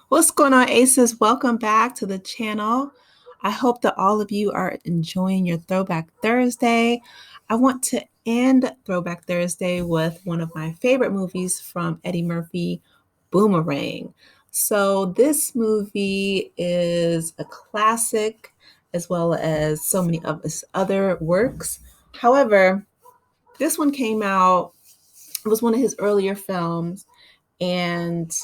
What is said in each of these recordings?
What's going on, Aces? Welcome back to the channel. I hope that all of you are enjoying your Throwback Thursday. I want to end Throwback Thursday with one of my favorite movies from Eddie Murphy, Boomerang. So, this movie is a classic as well as so many of his other works. However, this one came out, it was one of his earlier films, and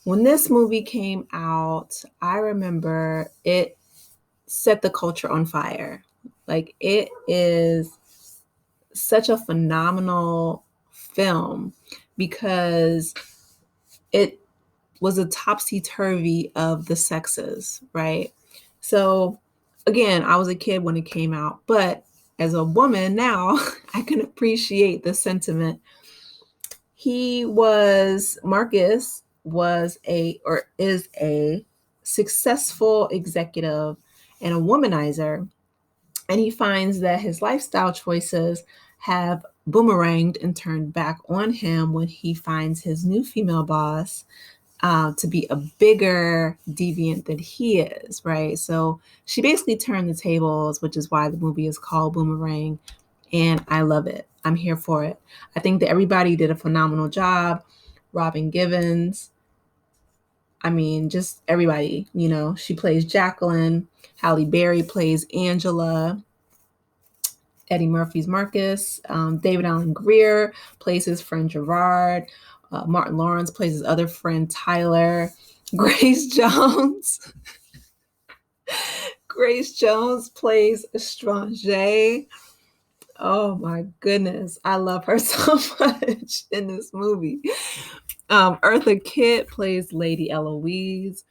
when this movie came out, I remember it set the culture on fire. Like, it is such a phenomenal film because it was a topsy turvy of the sexes, right? So, again, I was a kid when it came out, but as a woman now, I can appreciate the sentiment. Marcus was a or is a successful executive and a womanizer, and he finds that his lifestyle choices have boomeranged and turned back on him when he finds his new female boss to be a bigger deviant than he is, right? So she basically turned the tables, which is why the movie is called Boomerang, and I love it. I'm here for it. I think that everybody did a phenomenal job. Robin Givens, I mean, just everybody, she plays Jacqueline. Halle Berry plays Angela. Eddie Murphy's Marcus. David Allen Greer plays his friend Gerard. Martin Lawrence plays his other friend Tyler. Grace Jones. Grace Jones plays Estranger. Oh my goodness. I love her so much in this movie. Eartha Kitt plays Lady Eloise.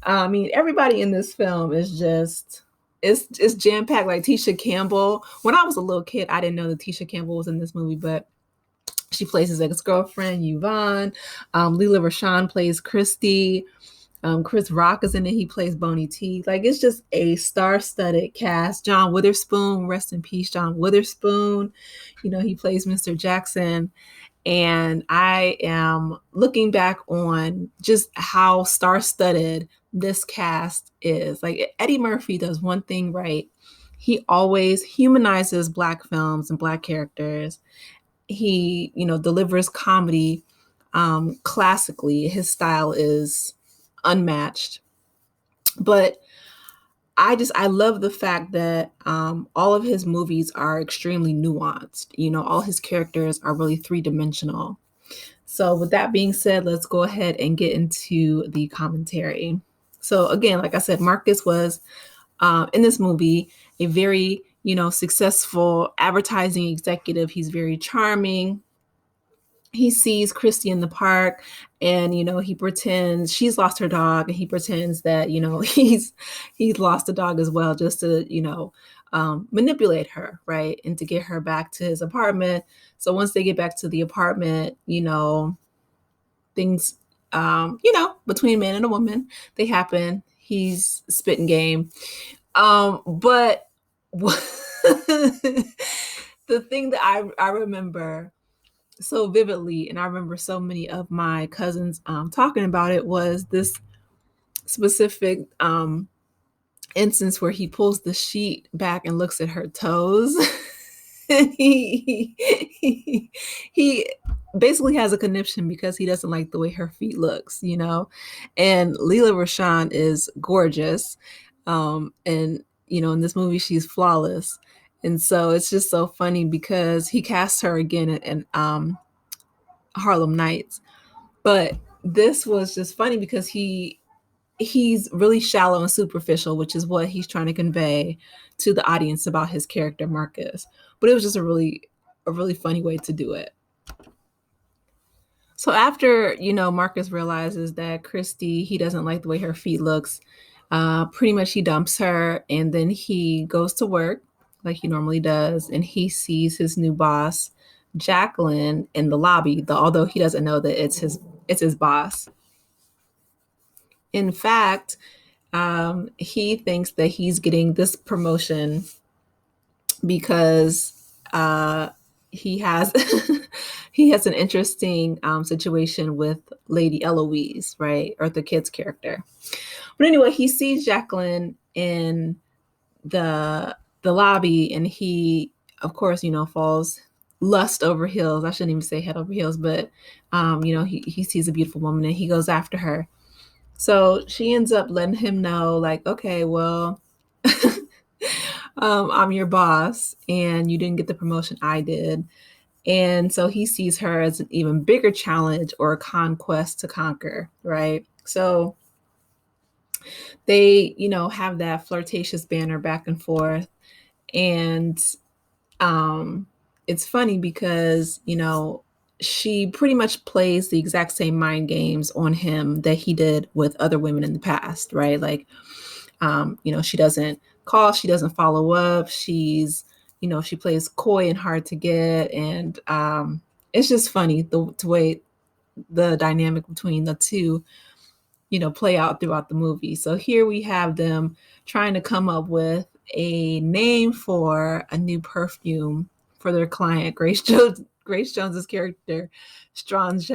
I mean, everybody in this film is just it's jam packed. Like Tisha Campbell. When I was a little kid, I didn't know that Tisha Campbell was in this movie, but she plays his ex girlfriend Yvonne. Leela Rashawn plays Christy. Chris Rock is in it. He plays Boney T. Like, it's just a star-studded cast. John Witherspoon, rest in peace, John Witherspoon. He plays Mr. Jackson. And I am looking back on just how star-studded this cast is. Like, Eddie Murphy does one thing right. He always humanizes Black films and Black characters. He, delivers comedy classically. His style is unmatched. But I love the fact that all of his movies are extremely nuanced. All his characters are really three-dimensional. So with that being said, let's go ahead and get into the commentary. So again, like I said, Marcus was in this movie a very, successful advertising executive. He's very charming. He sees Christy in the park, and he pretends she's lost her dog, and he pretends that he's lost a dog as well, just to manipulate her, right, and to get her back to his apartment. So once they get back to the apartment, things between man and a woman, they happen. He's spitting game, but the thing that I remember so vividly, and I remember so many of my cousins talking about it, was this specific instance where he pulls the sheet back and looks at her toes. And he basically has a conniption because he doesn't like the way her feet looks, And Leela Rashawn is gorgeous, and in this movie she's flawless. And so it's just so funny because he casts her again in Harlem Nights. But this was just funny because he's really shallow and superficial, which is what he's trying to convey to the audience about his character Marcus. But it was just a really funny way to do it. So after, Marcus realizes that Christy, he doesn't like the way her feet looks, pretty much he dumps her, and then he goes to work like he normally does, and he sees his new boss, Jacqueline, in the lobby, although he doesn't know that it's his boss. In fact, he thinks that he's getting this promotion because he has he has an interesting situation with Lady Eloise, right? Eartha Kitt's character. But anyway, he sees Jacqueline in the lobby, and he, of course, falls lust over heels. I shouldn't even say head over heels, but he sees a beautiful woman and he goes after her. So she ends up letting him know, like, okay, well, I'm your boss, and you didn't get the promotion I did. And so he sees her as an even bigger challenge or a conquest to conquer, right? So they, have that flirtatious banter back and forth. And it's funny because, she pretty much plays the exact same mind games on him that he did with other women in the past, right? Like, she doesn't call, she doesn't follow up. She plays coy and hard to get. And it's just funny the way the dynamic between the two, play out throughout the movie. So here we have them trying to come up with a name for a new perfume for their client, Grace Jones. Grace Jones's character, Strange.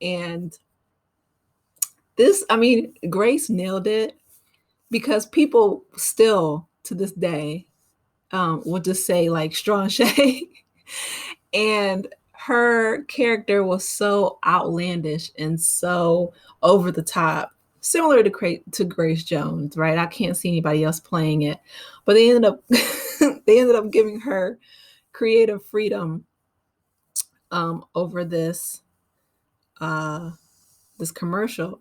And Grace nailed it, because people still to this day would just say like Strange. And her character was so outlandish and so over the top, similar to Grace Jones, right? I can't see anybody else playing it, but they ended up giving her creative freedom over this commercial,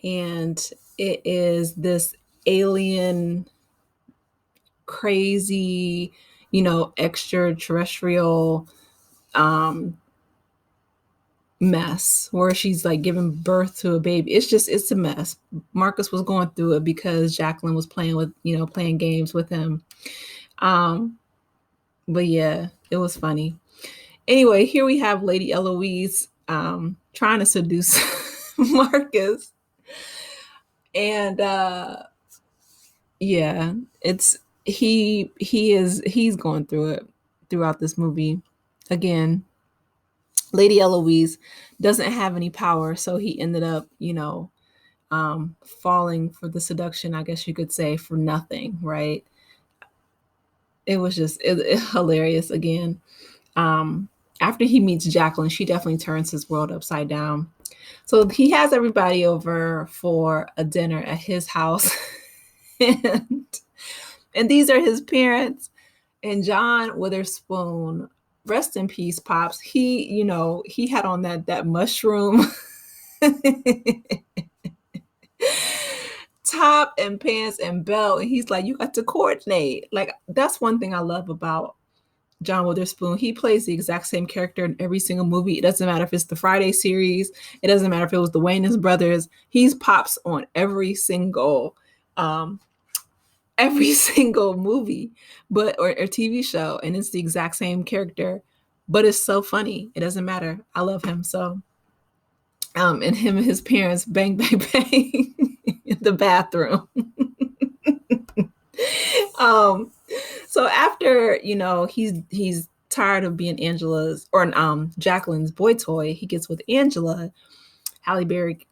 and it is this alien, crazy, extraterrestrial mess where she's like giving birth to a baby. It's a mess. Marcus was going through it because Jacqueline was playing games with him. But yeah, it was funny. Anyway, here we have Lady Eloise trying to seduce Marcus. And yeah, he's going through it throughout this movie. Again, Lady Eloise doesn't have any power, so he ended up, falling for the seduction, I guess you could say, for nothing, right? It was just hilarious again. After he meets Jacqueline, she definitely turns his world upside down. So he has everybody over for a dinner at his house. and these are his parents. And John Witherspoon, rest in peace, Pops. He had on that mushroom top and pants and belt. And he's like, you got to coordinate. Like, that's one thing I love about John Witherspoon. He plays the exact same character in every single movie. It doesn't matter if it's the Friday series. It doesn't matter if it was the Wayans brothers. He's Pops on every single movie, or TV show, and it's the exact same character. But it's so funny. It doesn't matter. I love him so. And him and his parents bang bang bang in the bathroom. So after, he's tired of being Jacqueline's boy toy, he gets with Angela, Halle Berry,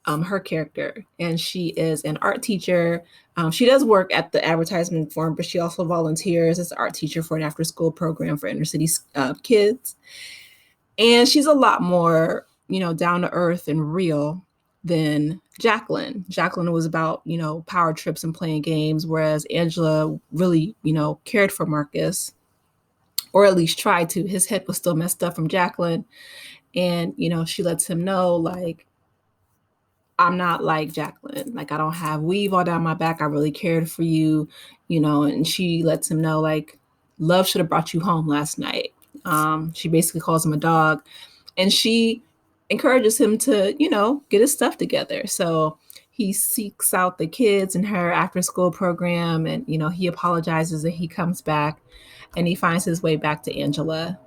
her character, and she is an art teacher. She does work at the advertisement firm, but she also volunteers as an art teacher for an after-school program for inner city kids. And she's a lot more, down to earth and real than Jacqueline. Jacqueline was about, power trips and playing games, whereas Angela really, cared for Marcus, or at least tried to. His head was still messed up from Jacqueline. And, she lets him know, like, I'm not like Jacqueline. Like, I don't have weave all down my back. I really cared for you, and she lets him know, like, love should have brought you home last night. She basically calls him a dog, and she encourages him to, get his stuff together. So he seeks out the kids in her after school program, and, he apologizes, and he comes back and he finds his way back to Angela,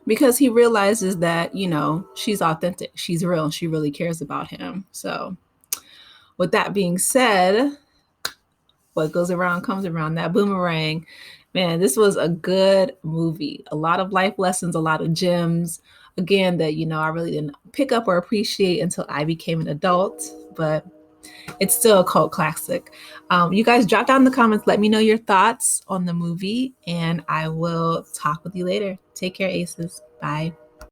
because he realizes that, she's authentic, she's real, and she really cares about him. So with that being said, what goes around comes around. That boomerang. Man, this was a good movie. A lot of life lessons, a lot of gems. Again, that I really didn't pick up or appreciate until I became an adult, but it's still a cult classic. You guys drop down in the comments, let me know your thoughts on the movie, and I will talk with you later. Take care, Aces. Bye.